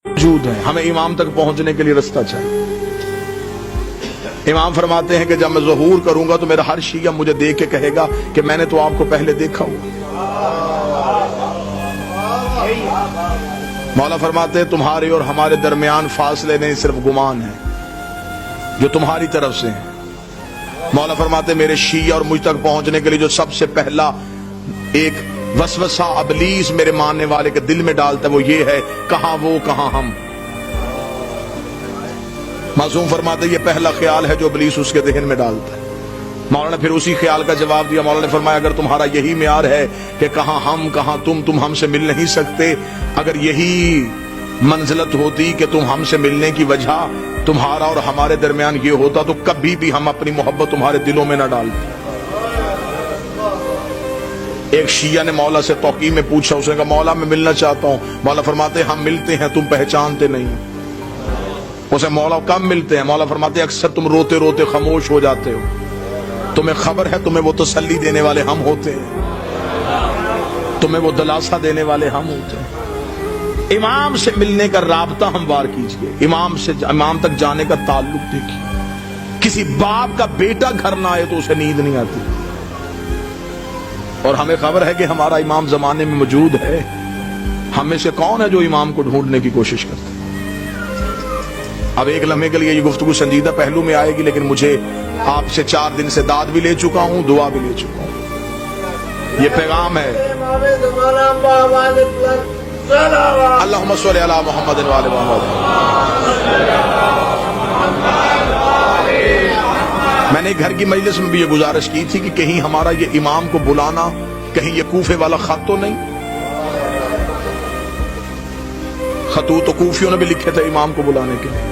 موجود ہے، ہمیں امام تک پہنچنے کے لیے راستہ چاہیے۔ امام فرماتے ہیں کہ جب میں ظہور کروں گا تو میرا ہر شیعہ مجھے دیکھ کے کہے گا کہ میں نے تو آپ کو پہلے دیکھا ہوا۔ مولا فرماتے ہیں تمہارے اور ہمارے درمیان فاصلے نہیں، صرف گمان ہے جو تمہاری طرف سے ہے۔ مولا فرماتے ہیں میرے شیعہ اور مجھ تک پہنچنے کے لیے جو سب سے پہلا ایک وسوسہ ابلیس میرے ماننے والے کے دل میں ڈالتا ہے وہ یہ ہے، کہاں وہ کہاں ہم۔ معصوم فرماتے یہ پہلا خیال ہے جو ابلیس اس کے ذہن میں ڈالتا ہے۔ مولا نے پھر اسی خیال کا جواب دیا۔ مولا نے فرمایا اگر تمہارا یہی معیار ہے کہ کہاں ہم کہاں تم ہم سے مل نہیں سکتے، اگر یہی منزلت ہوتی کہ تم ہم سے ملنے کی وجہ تمہارا اور ہمارے درمیان یہ ہوتا تو کبھی بھی ہم اپنی محبت تمہارے دلوں میں نہ ڈالتے۔ ایک شیعہ نے مولا سے توقیع میں پوچھا، اس نے کہا مولا میں ملنا چاہتا ہوں۔ مولا فرماتے ہم ملتے ہیں، تم پہچانتے نہیں۔ اسے مولا کب ملتے ہیں؟ مولا فرماتے اکثر تم روتے روتے خاموش ہو جاتے ہو، تمہیں خبر ہے تمہیں وہ تسلی دینے والے ہم ہوتے ہیں، تمہیں وہ دلاسہ دینے والے ہم ہوتے ہیں۔ امام سے ملنے کا رابطہ ہموار کیجئے، امام تک جانے کا تعلق دیکھیے۔ کسی باپ کا بیٹا گھر نہ آئے تو اسے نیند نہیں آتی، اور ہمیں خبر ہے کہ ہمارا امام زمانے میں موجود ہے۔ ہم میں سے کون ہے جو امام کو ڈھونڈنے کی کوشش کرتے؟ اب ایک لمحے کے لیے یہ گفتگو سنجیدہ پہلو میں آئے گی، لیکن مجھے آپ سے 4 دن سے داد بھی لے چکا ہوں، دعا بھی لے چکا ہوں۔ یہ پیغام ہے اللہم صلی علی محمد وعلی محمد۔ میں نے گھر کی مجلس میں بھی یہ گزارش کی تھی کہ کہیں ہمارا یہ امام کو بلانا کہیں یہ کوفے والا خط تو نہیں؟ خطوط تو کوفیوں نے بھی لکھے تھے امام کو بلانے کے لیے۔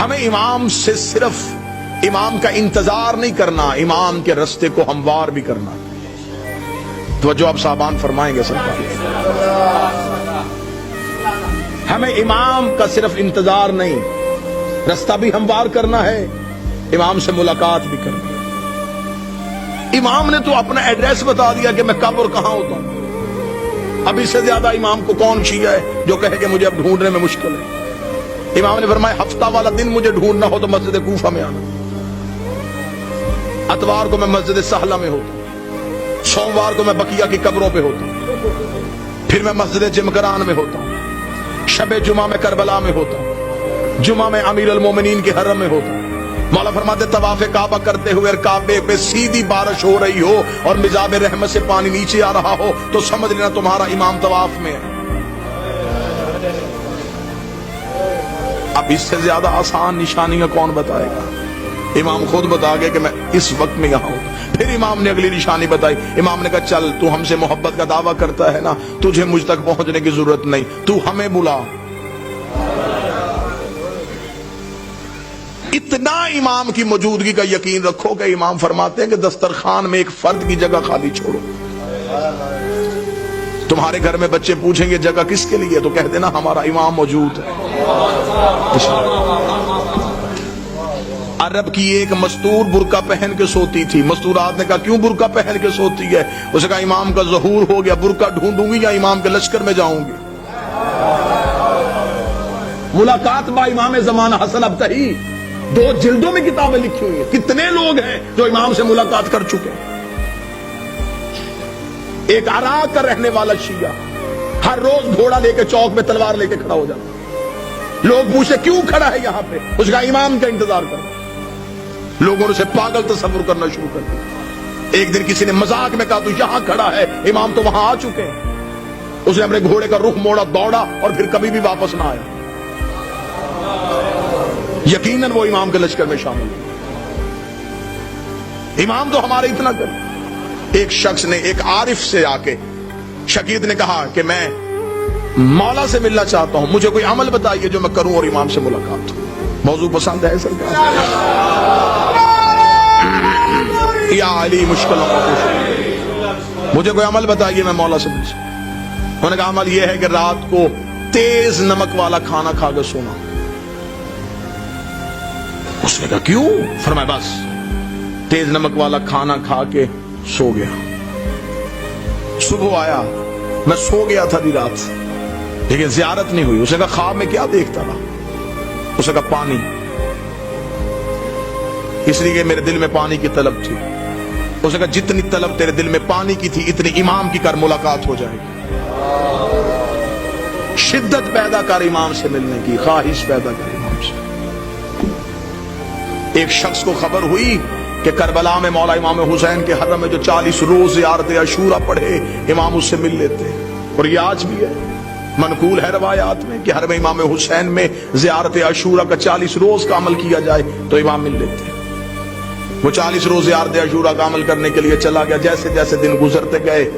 ہمیں امام سے صرف امام کا انتظار نہیں کرنا، امام کے رستے کو ہموار بھی کرنا۔ توجہ آپ صاحبان فرمائیں گے سرکار۔ ہمیں امام کا صرف انتظار نہیں، رستہ بھی ہموار کرنا ہے، امام سے ملاقات بھی کرنا ہے۔ امام نے تو اپنا ایڈریس بتا دیا کہ میں کب اور کہاں ہوتا ہوں۔ اب اس سے زیادہ امام کو کون شیعہ ہے جو کہے کہ مجھے اب ڈھونڈنے میں مشکل ہے؟ امام نے فرمایا ہفتہ والا دن مجھے ڈھونڈنا ہو تو مسجد کوفہ میں آنا، اتوار کو میں مسجد سہلہ میں ہوتا ہوں، سوموار کو میں بقیہ کی قبروں پہ ہوتا ہوں، پھر میں مسجد جمکران میں ہوتا ہوں، شب جمعہ میں کربلا میں ہوتا ہوں، جمعہ میں امیر المومنین کے حرم میں ہوتا ہوں۔ مولا فرماتے طواف کعبہ کرتے ہوئے کعبے پہ سیدھی بارش ہو رہی ہو اور مزاب رحمت سے پانی نیچے آ رہا ہو تو سمجھ لینا تمہارا امام طواف میں ہے۔ اب اس سے زیادہ آسان نشانیاں کون بتائے گا؟ امام خود بتا گئے کہ میں اس وقت میں یہاں ہوں۔ پھر امام نے اگلی نشانی بتائی، امام نے کہا چل تو ہم سے محبت کا دعویٰ کرتا ہے نا، تجھے مجھ تک پہنچنے کی ضرورت نہیں، تو ہمیں بلا۔ اتنا امام کی موجودگی کا یقین رکھو کہ امام فرماتے ہیں کہ دسترخوان میں ایک فرد کی جگہ خالی چھوڑو۔ تمہارے گھر میں بچے پوچھیں گے جگہ کس کے لیے تو کہہ دینا ہمارا امام موجود ہے۔ عرب کی ایک مستور برقع پہن کے سوتی تھی، مستورات نے کہا کیوں برقع پہن کے سوتی ہے؟ اسے کہا امام کا ظہور ہو گیا، برقع ڈھونڈوں گی یا امام کے لشکر میں جاؤں گی؟ ملاقات با امام زمانہ حسن ابتہی 2 جلدوں میں کتابیں لکھی ہوئی ہیں۔ کتنے لوگ ہیں جو امام سے ملاقات کر چکے ہیں؟ ایک عراق کا رہنے والا شیعہ ہر روز گھوڑا لے کے چوک میں تلوار لے کے کھڑا ہو جاتا، لوگ پوچھے کیوں کھڑا ہے یہاں پہ؟ اس کا امام کا انتظار کر۔ لوگوں نے اسے پاگل تصور کرنا شروع کر دیا۔ ایک دن کسی نے مذاق میں کہا تو یہاں کھڑا ہے، امام تو وہاں آ چکے ہیں۔ اس نے اپنے گھوڑے کا رخ موڑا، دوڑا اور پھر کبھی بھی واپس نہ آیا۔ یقیناً وہ امام کے لشکر میں شامل ہے۔ امام تو ہمارے اتنا کر۔ ایک شخص نے ایک عارف سے آ کے شقیق نے کہا کہ میں مولا سے ملنا چاہتا ہوں، مجھے کوئی عمل بتائیے جو میں کروں اور امام سے ملاقات ہو۔ موضوع پسند ہے سرکار؟ یا علی مشکلوں کا پوچھ، مجھے کوئی عمل بتائیے میں مولا سے مل سکوں۔ انہوں نے کہا عمل یہ ہے کہ رات کو تیز نمک والا کھانا کھا کے سونا۔ اس نے کہا کیوں؟ فرمایا بس تیز نمک والا کھانا کھا کے سو گیا، صبح آیا میں سو گیا تھا دی رات، لیکن زیارت نہیں ہوئی. اسے کہا خواب میں کیا دیکھتا رہا؟ اسے کہا پانی، اس لیے کہ میرے دل میں پانی کی طلب تھی. اسے کہا جتنی طلب تیرے دل میں پانی کی تھی اتنی امام کی کر، ملاقات ہو جائے گی. شدت پیدا کر امام سے ملنے کی، خواہش پیدا کر امام سے. ایک شخص کو خبر ہوئی کہ کربلا میں مولا امام حسین کے حرم میں جو 40 روز زیارت عاشورہ پڑھے امام اس سے مل لیتے ہیں. اور یہ آج بھی ہے، منقول ہے روایات میں کہ حرم امام حسین میں زیارت عاشورہ کا 40 روز کا عمل کیا جائے تو امام مل لیتے ہیں. وہ 40 روز زیارت عاشورہ کا عمل کرنے کے لیے چلا گیا. جیسے جیسے دن گزرتے گئے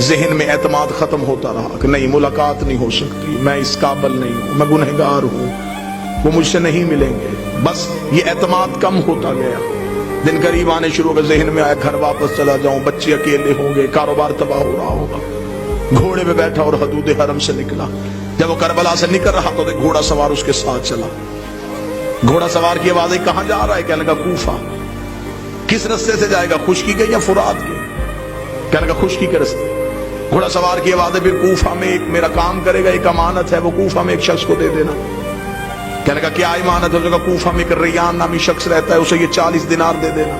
ذہن میں اعتماد ختم ہوتا رہا کہ نہیں، ملاقات نہیں ہو سکتی، میں اس قابل نہیں ہوں، میں گنہگار ہوں، وہ مجھ سے نہیں ملیں گے. بس یہ اعتماد کم ہوتا گیا. دن قریب آنے شروع ہو گئے، ذہن میں آیا گھر واپس چلا جاؤں، بچے اکیلے ہوں گے، کاروبار تباہ ہو رہا ہوگا. گھوڑے پہ بیٹھا اور حدود حرم سے نکلا. جب وہ کربلا سے نکل رہا تو ایک گھوڑا سوار اس کے ساتھ چلا. گھوڑا سوار کی آواز آئی، کہاں جا رہا ہے؟ کہنے لگا کوفہ. کس رستے سے جائے گا، خشکی کے یا فرات کے؟ کہنے لگا خشکی کے رستے. گھوڑا سوار کی آواز ہے، پھر کوفہ میں ایک میرا کام کرے گا، ایک امانت ہے، وہ کوفہ میں ایک شخص کو دے دینا. کہنے لگا کیا امانت ہے؟ کہ کوفہ میں ایک ریان نامی شخص رہتا ہے، اسے یہ 40 دینار دے دینا.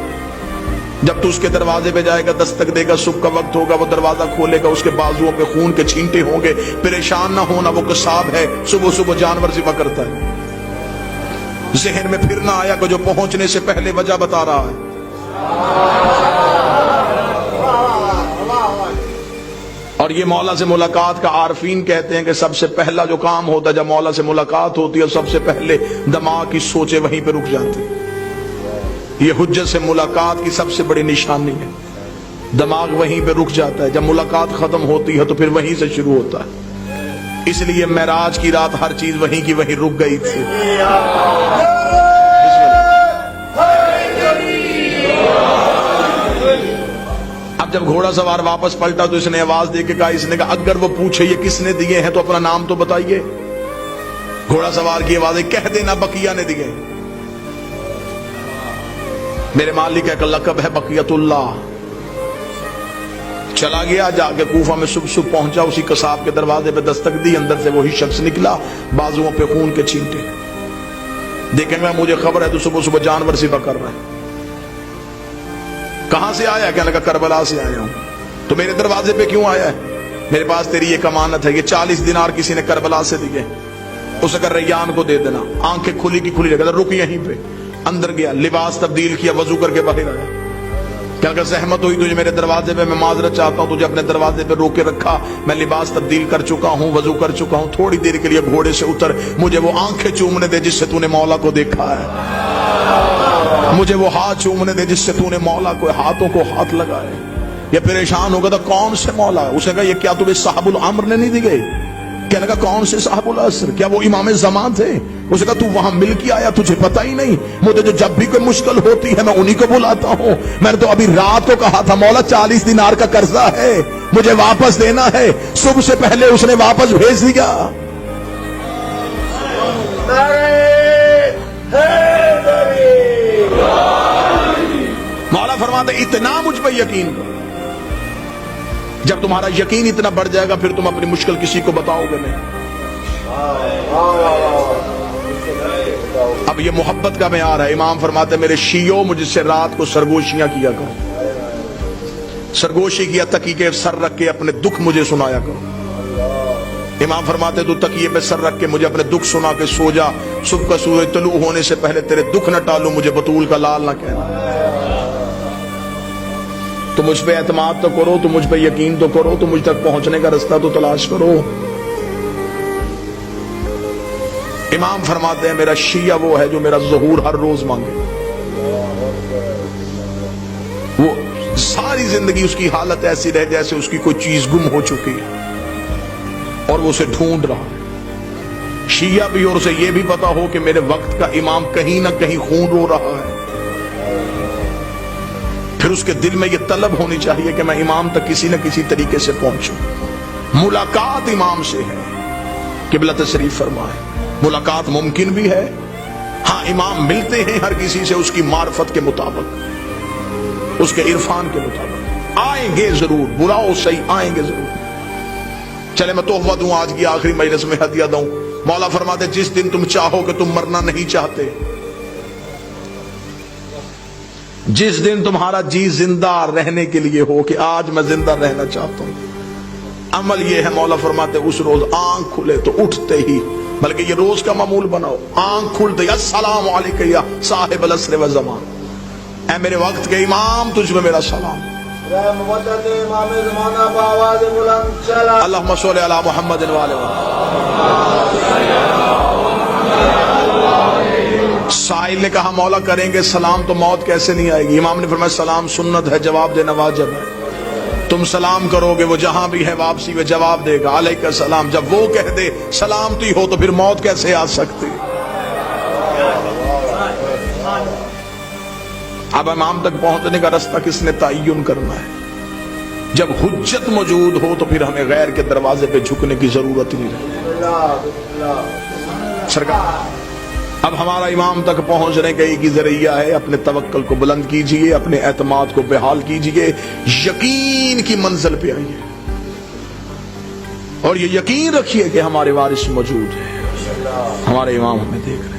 جب تو اس کے دروازے پہ جائے گا، دستک دے گا، صبح کا وقت ہوگا، وہ دروازہ کھولے گا، اس کے بازوؤں پہ خون کے چھینٹے ہوں گے. پریشان نہ ہونا، وہ قصاب ہے، صبح صبح جانور ذبح کرتا ہے. ذہن میں پھر نہ آیا کہ جو پہنچنے سے پہلے وجہ بتا رہا ہے. اور یہ مولا سے ملاقات کا عارفین کہتے ہیں کہ سب سے پہلا جو کام ہوتا ہے جب مولا سے ملاقات ہوتی ہے، سب سے پہلے دماغ کی سوچیں وہیں پہ رک جاتی ہیں. یہ حجت سے ملاقات کی سب سے بڑی نشانی ہے. دماغ وہیں پہ رک جاتا ہے. جب ملاقات ختم ہوتی ہے تو پھر وہیں سے شروع ہوتا ہے. اس لیے معراج کی رات ہر چیز وہیں کی وہیں رک گئی تھی. اب جب گھوڑا سوار واپس پلٹا تو اس نے آواز دے کے کہا، اس نے کہا اگر وہ پوچھے یہ کس نے دیے ہیں تو اپنا نام تو بتائیے. گھوڑا سوار کی آواز ہے، کہہ دینا بقیہ نے دیے. میرے مالک کا لقب ہے بقیت اللہ. چلا گیا، جا کے کوفہ میں صبح پہنچا. اسی قصاب کے دروازے پہ دستک دی، اندر سے وہی شخص نکلا، بازوؤں پہ خون کے چھینٹے. دیکھیں گے مجھے خبر ہے تو صبح صبح جانور ذبح کر رہا ہے. کہاں سے آیا؟ کہنے لگا کربلا سے آیا ہوں. تو میرے دروازے پہ کیوں آیا ہے؟ میرے پاس تیری ایک امانت ہے، یہ 40 دینار کسی نے کربلا سے دیے، اسے کہا ریان کو دے دینا. آنکھیں کھلی کی کھلی رکھ، رک یہیں پہ. اندر گیا، لباس تبدیل کیا، وضو کر کے باہر آیا. کیا کہ زحمت ہوئی تجھے میرے دروازے پہ، میں معذرت چاہتا ہوں، تجھے اپنے دروازے پہ روکے رکھا، میں لباس تبدیل کر چکا ہوں، وضو کر چکا ہوں. تھوڑی دیر کے لیے گھوڑے سے اتر، مجھے وہ آنکھیں چومنے دے جس سے تو نے مولا کو دیکھا ہے. مجھے وہ ہاتھ چومنے دے جس سے تو نے مولا کو ہاتھوں کو ہاتھ لگائے. یہ پریشان ہو گیا تھا، کون سے مولا ہے؟ اسے کہا یہ کیا تمہیں صاحب الامر نے نہیں دی گئی؟ کہنے لگا کون سے صاحب العصر؟ کیا وہ امام زمان تھے؟ اسے کہا تو وہاں مل کے آیا، تجھے پتہ ہی نہیں؟ مجھے جو جب بھی کوئی مشکل ہوتی ہے میں انہی کو بلاتا ہوں. میں نے تو ابھی رات کو کہا تھا مولا 40 دینار کا قرضہ ہے، مجھے واپس دینا ہے. صبح سے پہلے اس نے واپس بھیج دیا. مولا فرماتے اتنا مجھ پہ یقین کرو. جب تمہارا یقین اتنا بڑھ جائے گا پھر تم اپنی مشکل کسی کو بتاؤ گے نہیں. اب یہ محبت کا معیار ہے. امام فرماتے میرے شیعوں مجھ سے رات کو سرگوشیاں کیا کرو. سرگوشی کیا، تکیے کے سر رکھ کے اپنے دکھ مجھے سنایا کرو. امام فرماتے تو تکیے پہ سر رکھ کے مجھے اپنے دکھ سنا کے سو جا. صبح کا سورج طلوع ہونے سے پہلے تیرے دکھ نہ ٹالوں، مجھے بطول کا لال نہ کہنا. تو مجھ پہ اعتماد تو کرو، تو مجھ پہ یقین تو کرو، تو مجھ تک پہنچنے کا رستہ تو تلاش کرو. امام فرماتے ہیں میرا شیعہ وہ ہے جو میرا ظہور ہر روز مانگے. وہ ساری زندگی اس کی حالت ایسی رہے جیسے اس کی کوئی چیز گم ہو چکی ہے اور وہ اسے ڈھونڈ رہا ہے. شیعہ بھی، اور اسے یہ بھی پتا ہو کہ میرے وقت کا امام کہیں نہ کہیں خون رو رہا ہے. پھر اس کے دل میں یہ طلب ہونی چاہیے کہ میں امام تک کسی نہ کسی طریقے سے پہنچوں. ملاقات امام سے ہے. قبلہ تشریف فرمائے ملاقات ممکن بھی ہے. ہاں امام ملتے ہیں ہر کسی سے اس کی معرفت کے مطابق، اس کے عرفان کے مطابق. آئیں گے ضرور، برا ہو صحیح آئیں گے ضرور. چلے میں تحفہ دوں آج کی آخری مجلس میں ہدیہ دوں. مولا فرماتے جس دن تم چاہو کہ تم مرنا نہیں چاہتے، جس دن تمہارا جی زندہ رہنے کے لیے ہو کہ آج میں زندہ رہنا چاہتا ہوں، عمل یہ ہے مولا فرماتے اس روز آنکھ کھلے تو اٹھتے ہی، بلکہ یہ روز کا معمول بناؤ، آنکھ کھلتے ہی السلام علیکم یا صاحب العصر والزمان، اے میرے وقت کے امام تجھ میں میرا سلام. اللہم صلی علی محمد وآلہ وسلم. سائل نے کہا مولا کریں گے سلام تو موت کیسے نہیں آئے گی؟ امام نے فرمایا سلام سنت ہے، جواب دینا واجب ہے. تم سلام کرو گے وہ جہاں بھی ہے واپسی میں جواب دے گا علیک السلام. جب وہ کہہ دے سلامتی ہو تو پھر موت کیسے آ سکتی؟ اب امام تک پہنچنے کا رستہ کس نے تعین کرنا ہے؟ جب حجت موجود ہو تو پھر ہمیں غیر کے دروازے پہ جھکنے کی ضرورت نہیں رہے. سرکار اب ہمارا امام تک پہنچنے کا ایک ہی ذریعہ ہے، اپنے توکل کو بلند کیجئے، اپنے اعتماد کو بحال کیجئے، یقین کی منزل پہ آئیے اور یہ یقین رکھیے کہ ہمارے وارث موجود ہیں، ہمارے امام ہمیں دیکھ رہے ہیں.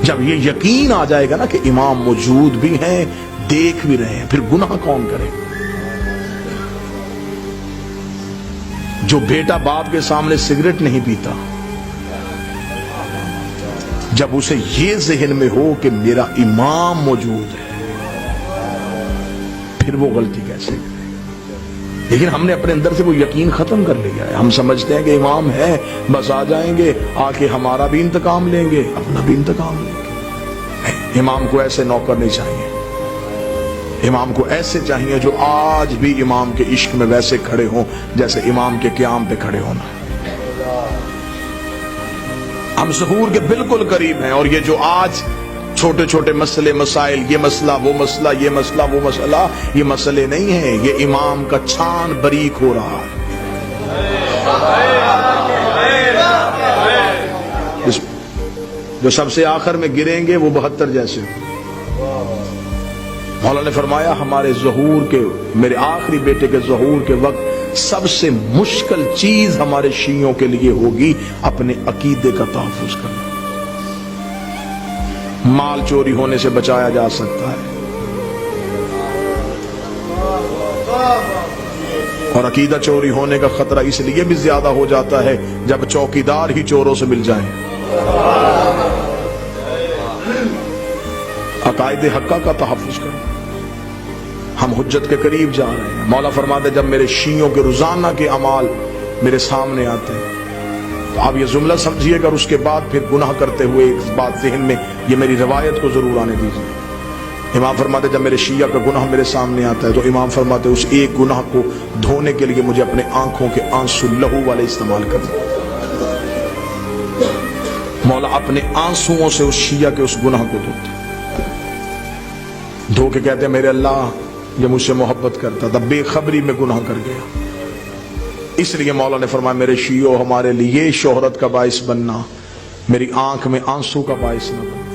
جب یہ یقین آ جائے گا نا کہ امام موجود بھی ہیں دیکھ بھی رہے ہیں، پھر گناہ کون کرے؟ جو بیٹا باپ کے سامنے سگریٹ نہیں پیتا، جب اسے یہ ذہن میں ہو کہ میرا امام موجود ہے، پھر وہ غلطی کیسے کرے؟ لیکن ہم نے اپنے اندر سے وہ یقین ختم کر لیا ہے. ہم سمجھتے ہیں کہ امام ہے بس آ جائیں گے، آ کے ہمارا بھی انتقام لیں گے، اپنا بھی انتقام لیں گے. امام کو ایسے نوکر نہیں چاہیے، امام کو ایسے چاہیے جو آج بھی امام کے عشق میں ویسے کھڑے ہوں جیسے امام کے قیام پہ کھڑے ہونا. ہم ظہور کے بالکل قریب ہیں، اور یہ جو آج چھوٹے چھوٹے مسئلے مسائل، یہ مسئلہ وہ مسئلہ، یہ مسئلہ وہ مسئلہ، یہ مسئلے نہیں ہیں، یہ امام کا چھان باریک ہو رہا ہے. جو سب سے آخر میں گریں گے وہ 72 جیسے. مولا نے فرمایا ہمارے ظہور کے، میرے آخری بیٹے کے ظہور کے وقت سب سے مشکل چیز ہمارے شیعوں کے لیے ہوگی اپنے عقیدے کا تحفظ کرنا. مال چوری ہونے سے بچایا جا سکتا ہے، اور عقیدہ چوری ہونے کا خطرہ اس لیے بھی زیادہ ہو جاتا ہے جب چوکیدار ہی چوروں سے مل جائیں. عقائد حقہ کا تحفظ کرنا. ہم حجت کے قریب جا رہے ہیں. مولا فرماتے جب میرے شیعوں کے روزانہ کے اعمال میرے سامنے آتے ہیں تو آپ یہ جملہ سمجھیے گا، اور اس کے بعد پھر گناہ کرتے ہوئے ایک بات ذہن میں، یہ میری روایت کو ضرور آنے دیجیے. امام فرماتے جب میرے شیعہ کا گناہ میرے سامنے آتا ہے تو امام فرماتے اس ایک گناہ کو دھونے کے لیے مجھے اپنے آنکھوں کے آنسو لہو والے استعمال کرنا. مولا اپنے آنسوؤں سے اس شیعہ کے اس گناہ کو دھوتے، دھو کے کہتے ہیں میرے اللہ یہ مجھ سے محبت کرتا تھا، بے خبری میں گناہ کر گیا. اس لیے مولا نے فرمایا میرے شیعوں ہمارے لیے شہرت کا باعث بننا، میری آنکھ میں آنسو کا باعث نہ بننا.